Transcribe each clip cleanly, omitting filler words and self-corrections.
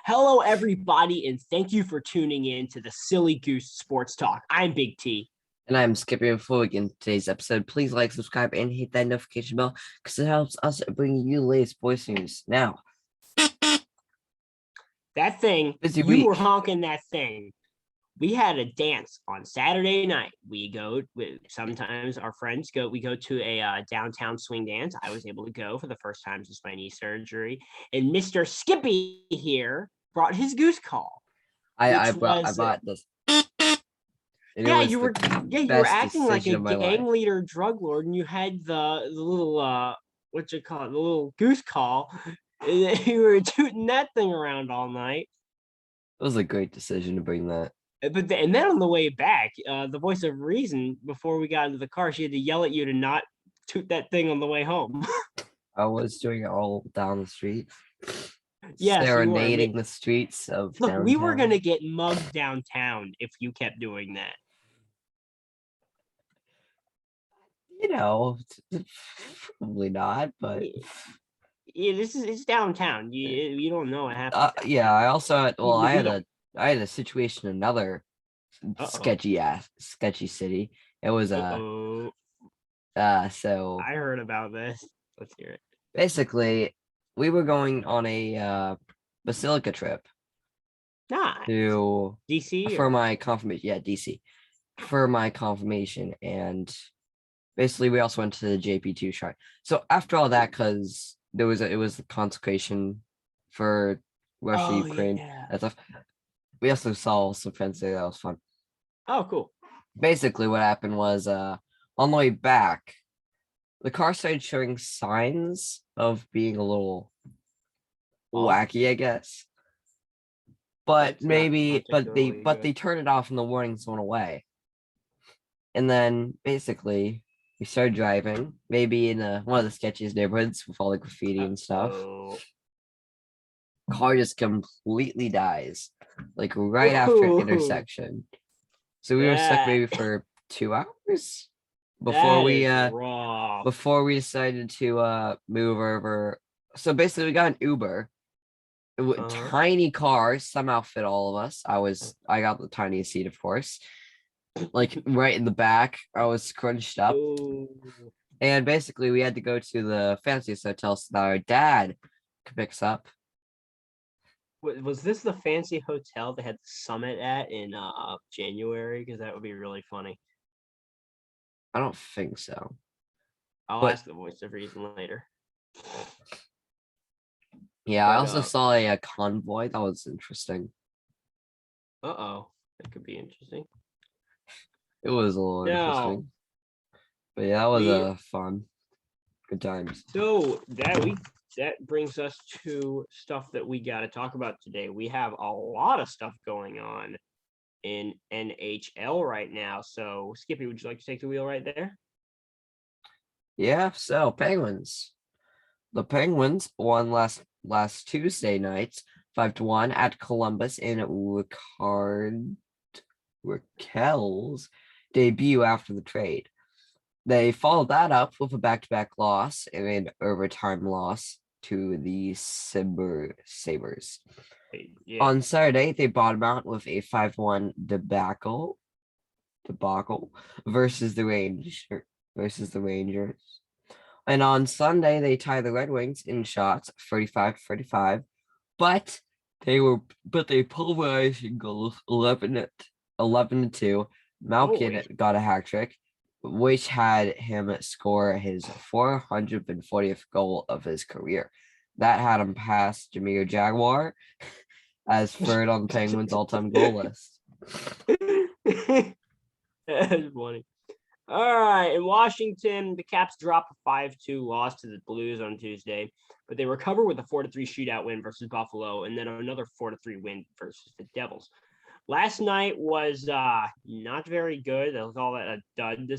Hello, everybody, and thank you for tuning in to the Silly Goose Sports Talk. I'm Big T. And I'm Skippy. Before we begin today's episode, please like, subscribe, and hit that notification bell because it helps us bring you the latest sports news. Now, that thing, busy you week. were honking that thing. We had a dance on Saturday night. Sometimes our friends go. We go to a downtown swing dance. I was able to go for the first time since my knee surgery, and Mr. Skippy here brought his goose call. I bought this. You were acting like a gang life. leader, drug lord, and you had the little the little goose call. And you were tooting that thing around all night. It was a great decision to bring that. But then on the way back, the voice of reason, before we got into the car, she had to yell at you to not toot that thing on the way home. I was doing it all down the street. Yeah, serenading the streets of downtown. We were gonna get mugged downtown if you kept doing that. Probably not, but yeah, it's downtown. You don't know what happened. Yeah, I also I had a situation in another sketchy city. It was so I heard about this. Let's hear it. Basically, we were going on a Basilica trip to DC for my confirmation. Yeah, DC for my confirmation, and basically we also went to the JP2 shrine. So after all that, because it was the consecration for Russia, Ukraine, and stuff. We also saw some friends there. That was fun. Oh, cool. Basically, what happened was on the way back, the car started showing signs of being a little wacky, I guess. But they turned it off and the warnings went away. And then basically we started driving, maybe in one of the sketchiest neighborhoods with all the graffiti and stuff. Car just completely dies, like right after an intersection. So we were stuck maybe for 2 hours before we decided to move over. So basically we got an Uber. Tiny car, somehow fit all of us. I got the tiniest seat, of course, like right in the back. I was scrunched up. And basically we had to go to the fanciest hotel so that our dad could pick us up. Was this the fancy hotel they had the summit at in January? Because that would be really funny. I don't think so. I'll ask the voice of reason later. Yeah, I also saw a convoy. That was interesting. That could be interesting. It was a little interesting. But yeah, that was fun. Good times. So that brings us to stuff that we got to talk about today. We have a lot of stuff going on in NHL right now. So, Skippy, would you like to take the wheel right there? Yeah, so Penguins. The Penguins won last Tuesday night, 5-1 at Columbus in Rakell's debut after the trade. They followed that up with a back-to-back loss and an overtime loss to the Sabres. Yeah. On Saturday, they bottomed out with a 5-1 debacle versus the Rangers. And on Sunday, they tied the Red Wings in shots, 35-35, but they pulverized in goals, 11-2. Malkin got a hat trick, which had him score his 440th goal of his career. That had him pass Jameer Jaguar as third on the Penguins' all-time goal list. That's funny. All right, in Washington, the Caps dropped a 5-2 loss to the Blues on Tuesday, but they recovered with a 4-3 shootout win versus Buffalo, and then another 4-3 win versus the Devils. Last night was not very good. That was all a dud, to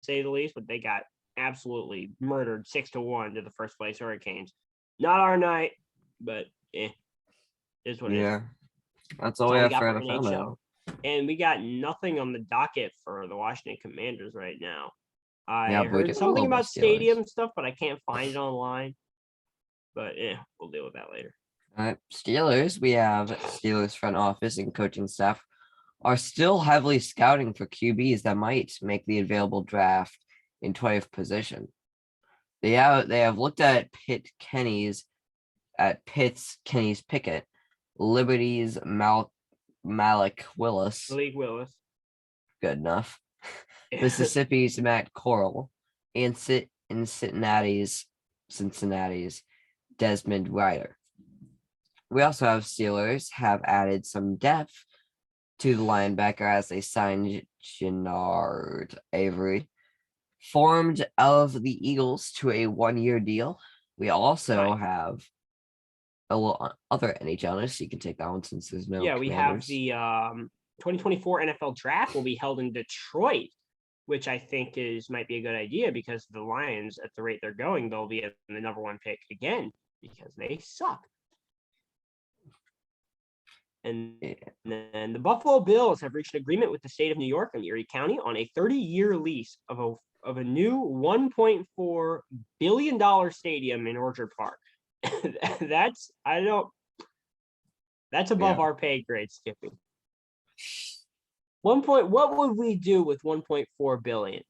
say the least, but they got absolutely murdered 6-1 to the first place Hurricanes. Not our night, but is what it is. Yeah, that's all we have for NFL now. And we got nothing on the docket for the Washington Commanders right now. I heard something about stadium stuff, but I can't find it online. But we'll deal with that later. All right, Steelers. We have Steelers front office and coaching staff are still heavily scouting for QBs that might make the available draft in 20th position. They have looked at Kenny's Pickett, Liberty's Malik Willis. Malik Willis. Good enough. Mississippi's Matt Corral, and Cincinnati's Desmond Ryder. We also have Steelers have added some depth to the linebacker as they signed Gennard Avery, formed of the Eagles to a 1-year deal. We also have a little other NHL news. You can take that one since there's no. Yeah, we have the 2024 NFL draft will be held in Detroit, which I think might be a good idea because the Lions, at the rate they're going, they'll be the number 1 pick again because they suck. And then the Buffalo Bills have reached an agreement with the state of New York and Erie County on a 30-year lease of a new $1.4 billion stadium in Orchard Park. That's above our pay grade, Skippy. What would we do with 1.4 billion?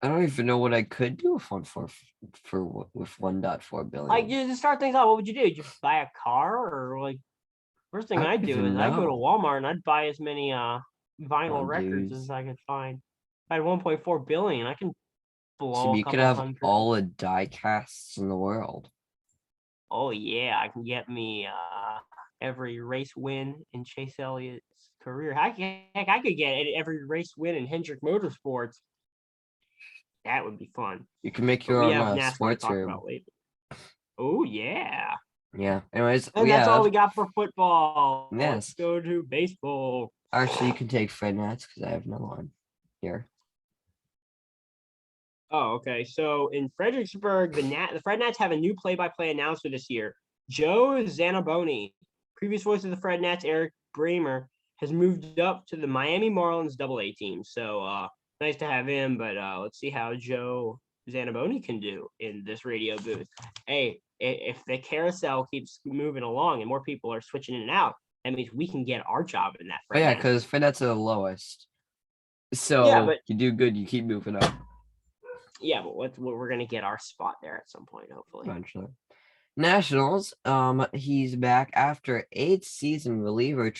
I don't even know what I could do with 1.4 billion. Like, you just start things out. What would you do? Just buy a car, or like first thing I'd do is I'd go to Walmart and I'd buy as many vinyl records as I could find. If I had 1.4 billion, I can blow. So you could have all the die casts in the world. Oh yeah, I can get me every race win in Chase Elliott's career. Heck, I could get every race win in Hendrick Motorsports. That would be fun. You can make your own sports room. Oh yeah. Yeah. Anyways, and that's all we got for football. Yes. Let's go to baseball. Actually, you can take Fred Nats because I have no one here. Oh, okay. So in Fredericksburg, the Fred Nats have a new play-by-play announcer this year. Joe Zanaboni, previous voice of the Fred Nats, Eric Bramer, has moved up to the Miami Marlins AA team. So nice to have him, but let's see how Joe Zanaboni can do in this radio booth. Hey, if the carousel keeps moving along and more people are switching in and out, that means we can get our job in that. Yeah, because Fred Nats are the lowest. So yeah, but you do good, you keep moving up. Yeah, but we're gonna get our spot there at some point, hopefully. Eventually. Nationals, he's back after 8th season reliever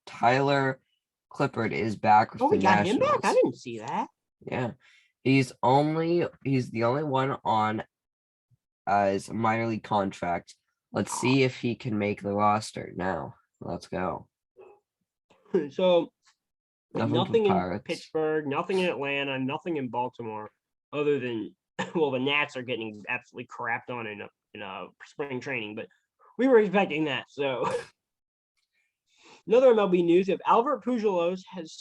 Tyler Clippard is back with the Nationals. Him back? I didn't see that. Yeah. He's the only one on his minor league contract. Let's see if he can make the roster now. Let's go. So nothing in Pittsburgh, nothing in Atlanta, nothing in Baltimore, other than the Nats are getting absolutely crapped on in a spring training, but we were expecting that. So another MLB news: if Albert Pujols has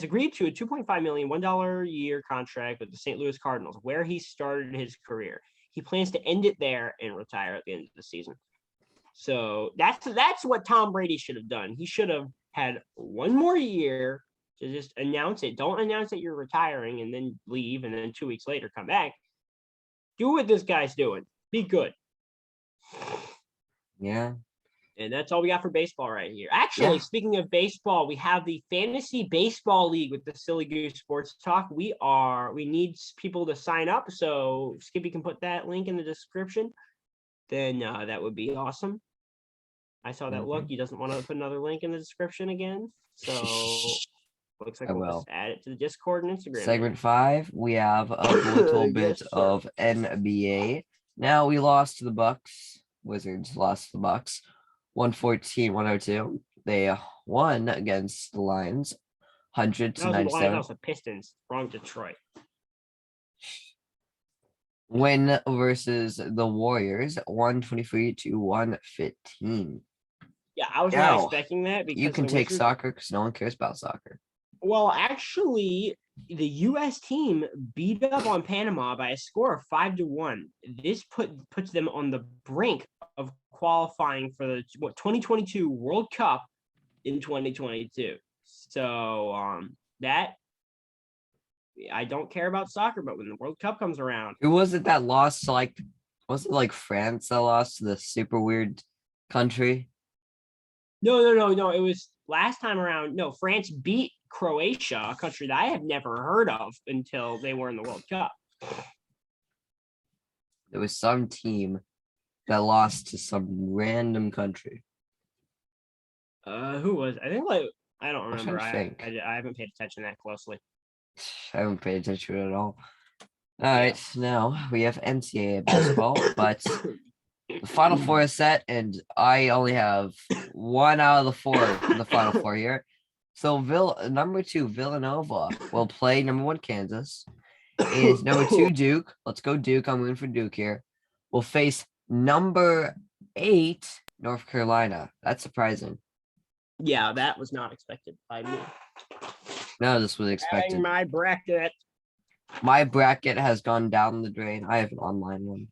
agreed to a $2.5 million $1 a year contract with the St. Louis Cardinals, where he started his career. He plans to end it there and retire at the end of the season. So that's what Tom Brady should have done. He should have had one more year to just announce it. Don't announce that you're retiring and then leave and then 2 weeks later come back. Do what this guy's doing. Be good. Yeah. And that's all we got for baseball right here. Actually, Speaking of baseball, we have the Fantasy Baseball League with the Silly Goose Sports Talk. We need people to sign up, so Skippy can put that link in the description. Then that would be awesome. I saw that look. He doesn't want to put another link in the description again. So looks like we'll just add it to the Discord and Instagram. Segment 5, we have a little bit of NBA. Now we lost to the Bucks. Wizards lost to the Bucks. 114-102. They won against the Lions. 100-97. That was the Pistons. Wrong Detroit. Win versus the Warriors. 123-115. Yeah, I was not expecting that because you can take soccer because no one cares about soccer. Well, actually, the U.S. team beat up on Panama by a score of 5-1. This puts them on the brink of qualifying for the 2022 World Cup in 2022. So that I don't care about soccer, but when the World Cup comes around, who was it that lost to like Was it like France that lost to the super weird country? No. It was last time around. No, France beat Croatia, a country that I have never heard of until they were in the World Cup. There was some team that lost to some random country. Who was? I think I don't remember. I haven't paid attention that closely. I haven't paid attention at all. All right, now we have Ncaa Baseball, but the Final Four is set, and I only have 1 out of the 4 in the Final Four here. So number 2 Villanova will play number 1 Kansas. Is number 2 Duke. Let's go Duke. I'm rooting for Duke here. Will face number 8 North Carolina. That's surprising. Yeah, that was not expected by me. No, this was expected. My bracket. My bracket has gone down the drain. I have an online one.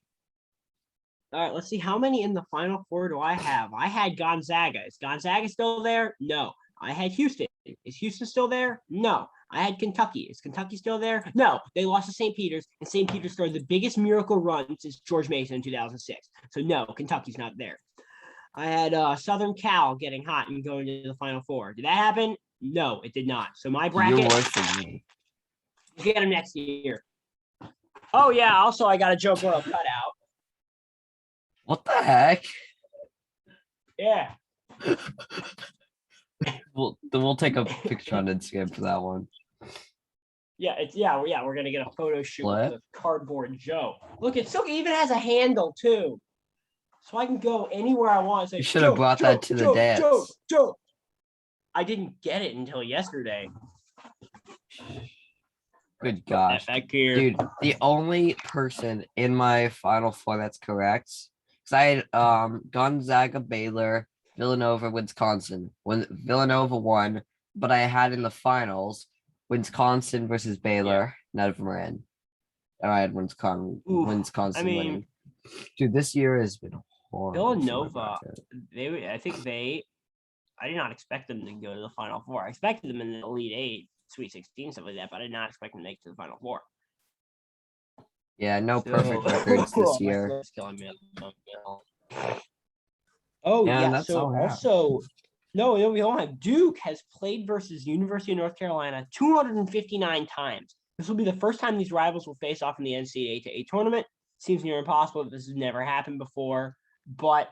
All right, let's see. How many in the Final Four do I have? I had Gonzaga. Is Gonzaga still there? No. I had Houston. Is Houston still there? No. I had Kentucky. Is Kentucky still there? No. They lost to St. Peter's, and St. Peter's started the biggest miracle run since George Mason in 2006. So, no, Kentucky's not there. I had Southern Cal getting hot and going to the Final Four. Did that happen? No, it did not. So, my bracket. You're worse than me. Get them next year. Oh, yeah. Also, I got a Joe Burrow cutout. What the heck? Yeah. We'll take a picture on Instagram for that one. Yeah, we're gonna get a photo shoot with a cardboard Joe. Look, it even has a handle too. So I can go anywhere I want and say, you should have brought that to the dance. Joe. I didn't get it until yesterday. Good gosh. Dude, the only person in my Final Four that's correct, because I had Gonzaga, Baylor, Villanova, Wisconsin. When Villanova won, but I had in the finals Wisconsin versus Baylor. None of them are in. And I had Wisconsin winning. Dude, this year has been horrible. Villanova, I did not expect them to go to the Final Four. I expected them in the Elite Eight, Sweet 16, stuff like that, but I did not expect them to make it to the Final Four. Yeah, no perfect records this year. Oh, yeah. So also, no, we don't have Duke has played versus University of North Carolina 259 times. This will be the first time these rivals will face off in the NCAA to A tournament. Seems near impossible. This has never happened before, but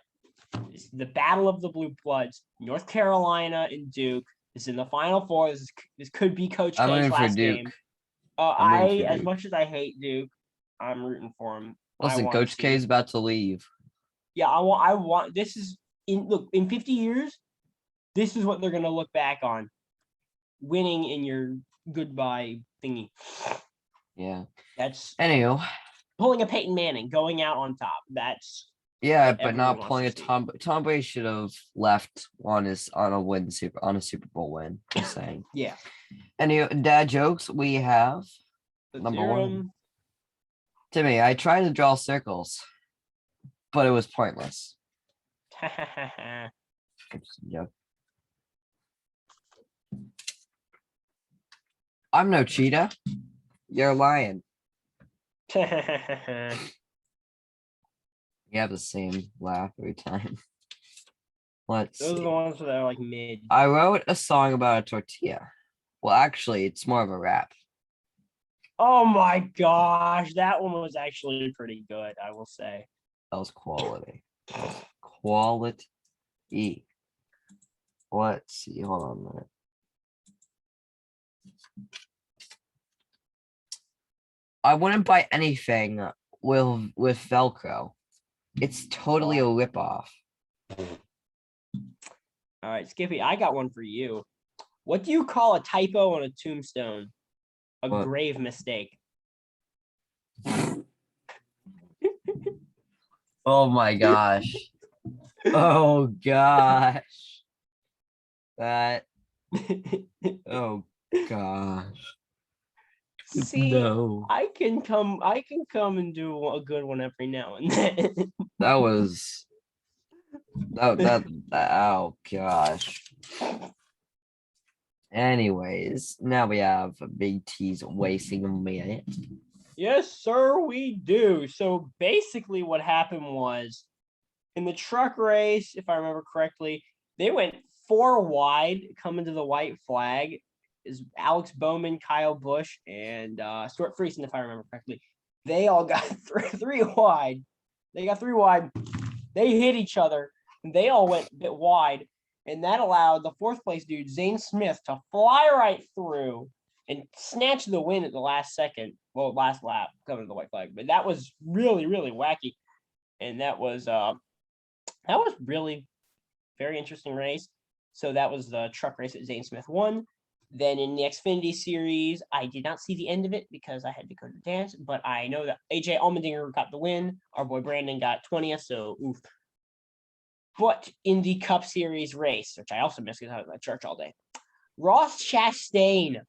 the battle of the blue bloods, North Carolina and Duke, is in the Final Four. This could be Coach K's last game. As much as I hate Duke, I'm rooting for him. Listen, Coach K is about to leave. Yeah, I want. This is in 50 years. This is what they're gonna look back on, winning in your goodbye thingy. Yeah. That's anyway. Pulling a Peyton Manning, going out on top. That's but not pulling a Tom. Tom Brady should have left on a Super Bowl win. Just saying. Yeah. Anyway, dad jokes. We have number 1. Timmy, I tried to draw circles, but it was pointless. Joke. I'm no cheetah. You're a lion. You have the same laugh every time. Those are the ones that are like mid. I wrote a song about a tortilla. Well, actually, it's more of a rap. Oh my gosh, that one was actually pretty good, I will say. That was quality. Quality. Let's see. Hold on a minute. I wouldn't buy anything with Velcro. It's totally a ripoff. All right, Skippy, I got one for you. What do you call a typo on a tombstone? A grave mistake. Oh my gosh. Oh gosh. Oh gosh. See, no. I can come and do a good one every now and then. Oh gosh. Anyways, now we have Big T's wasting a minute. Yes, sir, we do. So basically what happened was in the truck race, if I remember correctly, they went 4 wide coming to the white flag. Is Alex Bowman, Kyle Busch, and Stuart Friesen, if I remember correctly. They all got 3 wide. They got 3 wide. They hit each other. And they all went a bit wide. And that allowed the 4th place dude, Zane Smith, to fly right through and snatch the win at the last second. Well, last lap coming to the white flag. But that was really, really wacky. And that was really very interesting race. So that was the truck race that Zane Smith won. Then in the Xfinity Series, I did not see the end of it because I had to go to the dance, but I know that AJ Allmendinger got the win. Our boy Brandon got 20th, so oof. But in the Cup Series race, which I also missed because I was at church all day, Ross Chastain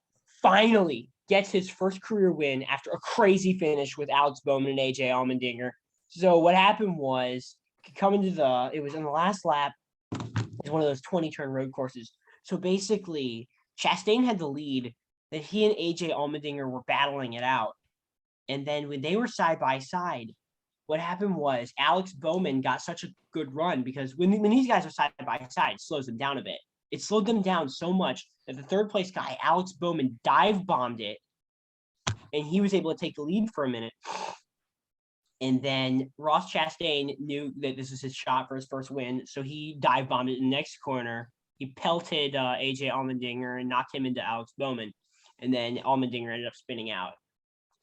finally gets his first career win after a crazy finish with Alex Bowman and AJ Allmendinger. So what happened was, it was in the last lap. It's one of those 20-turn road courses. So basically, Chastain had the lead, that he and AJ Allmendinger were battling it out. And then when they were side by side, what happened was Alex Bowman got such a good run because when these guys are side by side, it slows them down a bit. It slowed them down so much that the 3rd place guy, Alex Bowman, dive bombed it, and he was able to take the lead for a minute. And then Ross Chastain knew that this was his shot for his first win, so he dive bombed it in the next corner. He pelted AJ Allmendinger and knocked him into Alex Bowman. And then Allmendinger ended up spinning out.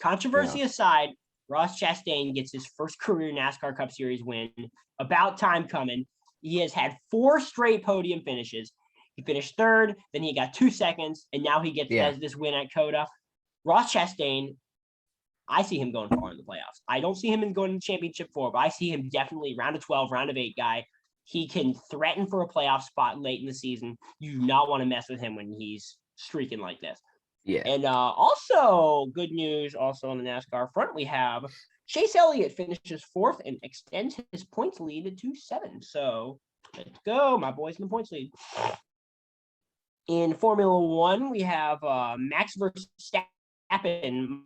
Controversy aside, Ross Chastain gets his first career NASCAR Cup Series win. About time coming. He has had 4 straight podium finishes. He finished 3rd, then he got 2 seconds, and now he gets this win at COTA. Ross Chastain, I see him going far in the playoffs. I don't see him going to championship 4, but I see him definitely round of 12, round of 8 guy. He can threaten for a playoff spot late in the season. You do not want to mess with him when he's streaking like this. Yeah. And also, good news also on the NASCAR front, we have Chase Elliott finishes 4th and extends his points lead to 7. So let's go, my boys in the points lead. In Formula 1, we have Max Verstappen,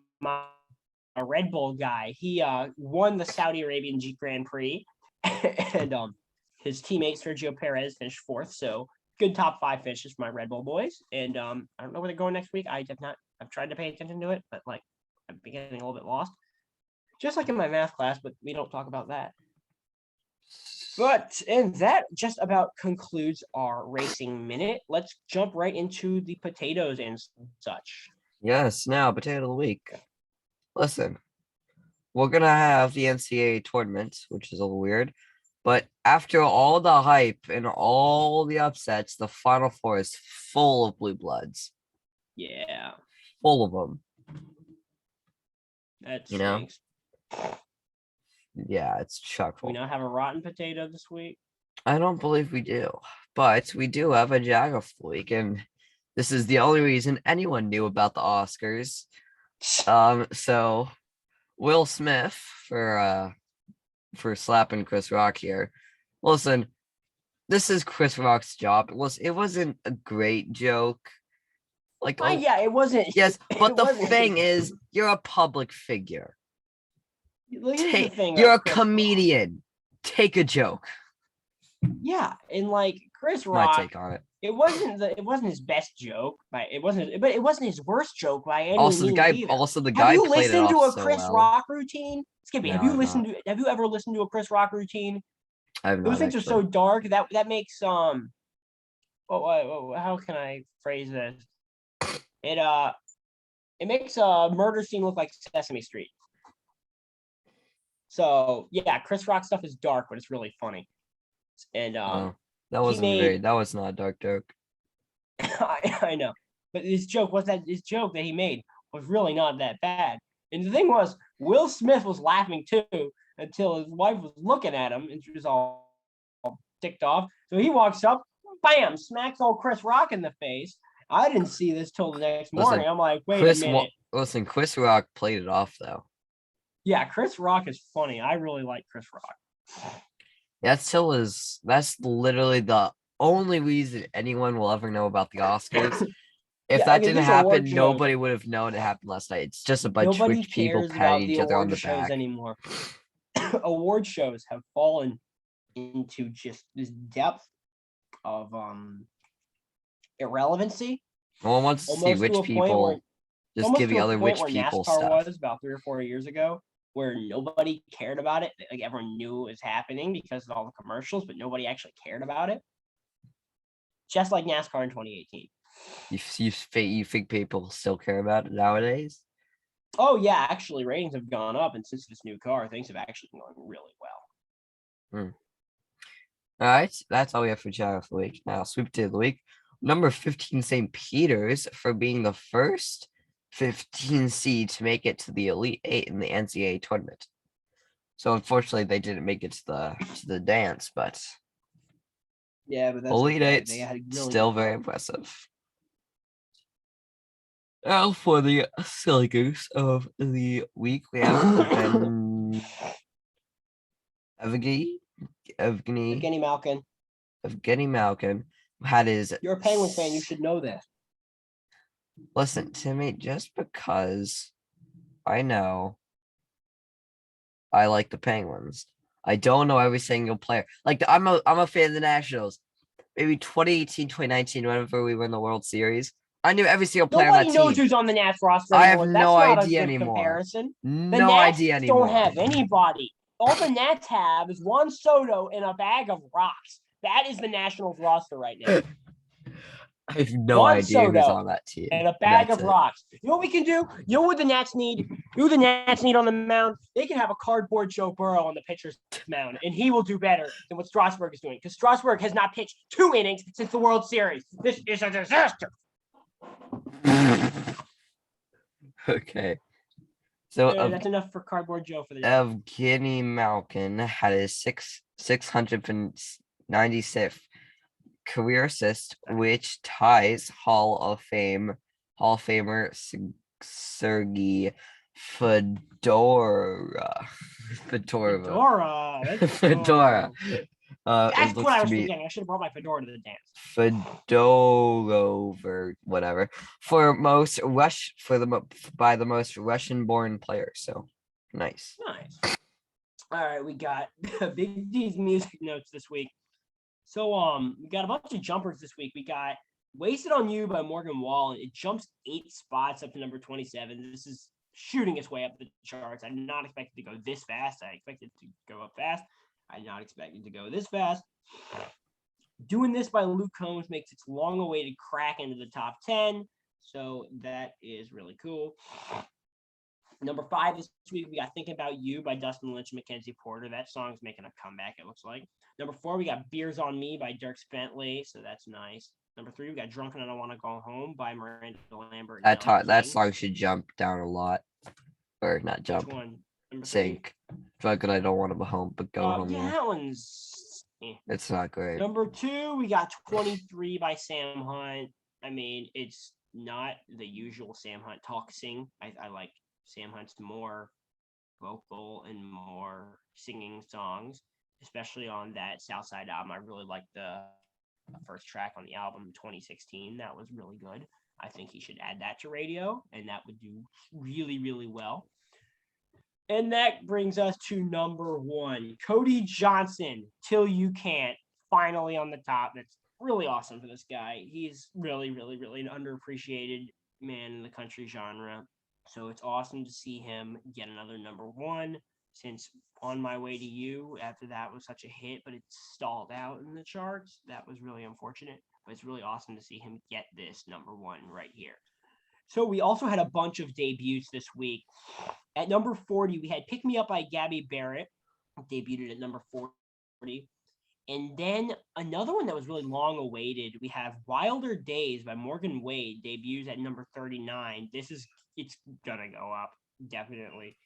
a Red Bull guy. He won the Saudi Arabian Jeep Grand Prix. And his teammate Sergio Perez finished 4th, so good top 5 finishes for my Red Bull boys. And I don't know where they're going next week. I've tried to pay attention to it, but I'm getting a little bit lost. Just like in my math class, but we don't talk about that. And that just about concludes our racing minute. Let's jump right into the potatoes and such. Yes, now potato of the week. Listen, we're gonna have the NCAA tournament, which is a little weird. But after all the hype and all the upsets, the Final Four is full of blue bloods. Yeah. Full of them. That's Yeah, it's chock full. We now have a rotten potato this week. I don't believe we do, but we do have a Jag of the week, and this is the only reason anyone knew about the Oscars. So Will Smith for slapping Chris Rock here. Listen, this is Chris Rock's job. It wasn't a great joke. It wasn't. Yes, but the thing is, you're a public figure. You're a comedian. Take a joke. Yeah, and Chris My Rock, take on it. It wasn't his best joke, but it wasn't his worst joke by any means. The guy have you played listened it to off a Chris Rock routine? Skippy, No, have you ever listened to a Chris Rock routine? Those things are so dark that makes how can I phrase this? It makes a murder scene look like Sesame Street. So yeah, Chris Rock stuff is dark, but it's really funny. And that was not a dark joke. I know, but his joke that he made was really not that bad. And the thing was, Will Smith was laughing too until his wife was looking at him and she was all ticked off. So he walks up, bam, smacks old Chris Rock in the face. I didn't see this till the next morning. I'm like, wait a minute. Listen, Chris Rock played it off though. Yeah, Chris Rock is funny. I really like Chris Rock. That's literally the only reason anyone will ever know about the Oscars If that didn't happen, nobody would have known it happened last night. It's just a bunch of rich people patting each other on the back anymore. Award shows have fallen into just this depth of irrelevancy. No one wants to see rich people just giving other rich people stuff. NASCAR was about 3 or 4 years ago, where nobody cared about it. Like everyone knew it was happening because of all the commercials, but nobody actually cared about it. Just like NASCAR in 2018. You think people still care about it nowadays? Oh yeah, actually, ratings have gone up, and since this new car, things have actually been going really well. All right, that's all we have for Chatter of the Week. Now, sweep to the week. Number 15, St. Peter's, for being the first 15 seed to make it to the Elite Eight in the NCAA tournament. So unfortunately, they didn't make it to the dance, but yeah, but that's Elite okay. Eight still very impressive. Now for the silly goose of the week, we have Evgeny Malkin had his. You're a Penguins fan. You should know this. Listen, Timmy, just because I know I like the Penguins, I don't know every single player. Like I'm a fan of the Nationals. Maybe 2018, 2019, whenever we won the World Series, I knew every single player on that team. Nobody knows who's on the Nats roster anymore. I have no That's idea not a good anymore. Comparison. No idea anymore. Don't have anybody. All the Nats have is Juan Soto and a bag of rocks. That is the Nationals roster right now. I have no idea who's on that team. And a bag of rocks. You know what we can do? You know what the Nats need? You know what the Nats need on the mound? They can have a cardboard Joe Burrow on the pitcher's mound, and he will do better than what Strasburg is doing, because Strasburg has not pitched 2 innings since the World Series. This is a disaster. Okay. So that's enough for Cardboard Joe for the day. Evgeny Malkin had his 696th career assist, which ties Hall of Famer Sergei Fedorov. Fedora. That's what I was thinking. I should have brought my fedora to the dance. Fedorov or whatever by the most Russian-born player. So nice. All right, we got Big D's music notes this week. So we got a bunch of jumpers this week. We got "Wasted on You" by Morgan Wallen. It jumps 8 spots up to number 27. This is shooting its way up the charts. I did not expect it to go this fast. I expected it to go up fast. I did not expect it to go this fast. "Doing This" by Luke Combs makes its long-awaited crack into the top 10. So that is really cool. Number 5 this week, we got "Thinking About You" by Dustin Lynch and Mackenzie Porter. That song's making a comeback, it looks like. Number 4, we got "Beers on Me" by Dierks Bentley. So that's nice. Number 3, we got "Drunk and I Don't Want to Go Home" by Miranda Lambert. That song should jump down a lot. Or not jump. Which one? Sink. "Drunk and I Don't Want to Go Home," but go home. Yeah, that one's... It's not great. Number 2, we got "23" by Sam Hunt. I mean, it's not the usual Sam Hunt talk sing. I like Sam Hunt's more vocal and more singing songs, especially on that Southside album. I really like the first track on the album, 2016. That was really good. I think he should add that to radio, and that would do really, really well. And that brings us to number 1, Cody Johnson, "Till You Can't," finally on the top. That's really awesome for this guy. He's really, really, really an underappreciated man in the country genre. So it's awesome to see him get another number 1, since "On My Way to You" after that was such a hit, but it stalled out in the charts. That was really unfortunate, but it's really awesome to see him get this number 1 right here. So we also had a bunch of debuts this week. At number 40, we had "Pick Me Up" by Gabby Barrett, debuted at number 40. And then another one that was really long awaited, we have "Wilder Days" by Morgan Wade, debuts at number 39. It's gonna go up, definitely.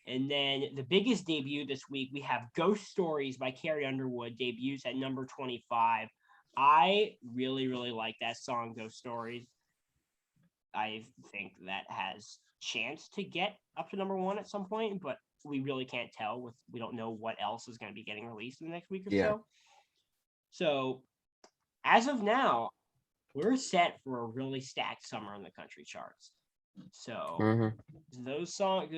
And then the biggest debut this week, we have "Ghost Stories" by Carrie Underwood, debuts at number 25. I really, really like that song, "Ghost Stories." I think that has chance to get up to number 1 at some point, but we really can't tell. We don't know what else is going to be getting released in the next week or so. So as of now, we're set for a really stacked summer in the country charts. So those songs,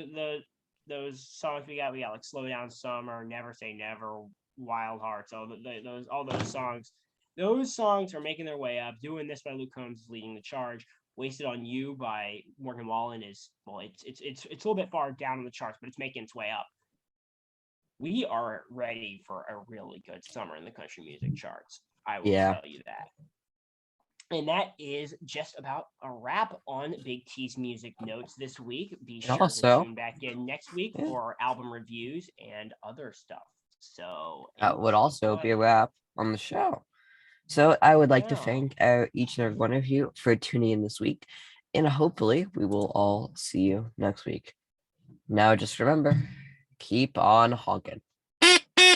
those songs we got like Slow Down Summer, Never Say Never, Wild Hearts, all those songs are making their way up. Doing This by Luke Combs is leading the charge. Wasted on You by Morgan Wallen is, well, it's a little bit far down on the charts, but it's making its way up. We are ready for a really good summer in the country music charts. I will tell you that. And that is just about a wrap on Big T's music notes this week. Be sure to tune back in next week for album reviews and other stuff. So that would also be a wrap on the show. So I would like to thank each and every one of you for tuning in this week. And hopefully we will all see you next week. Now just remember, keep on honking.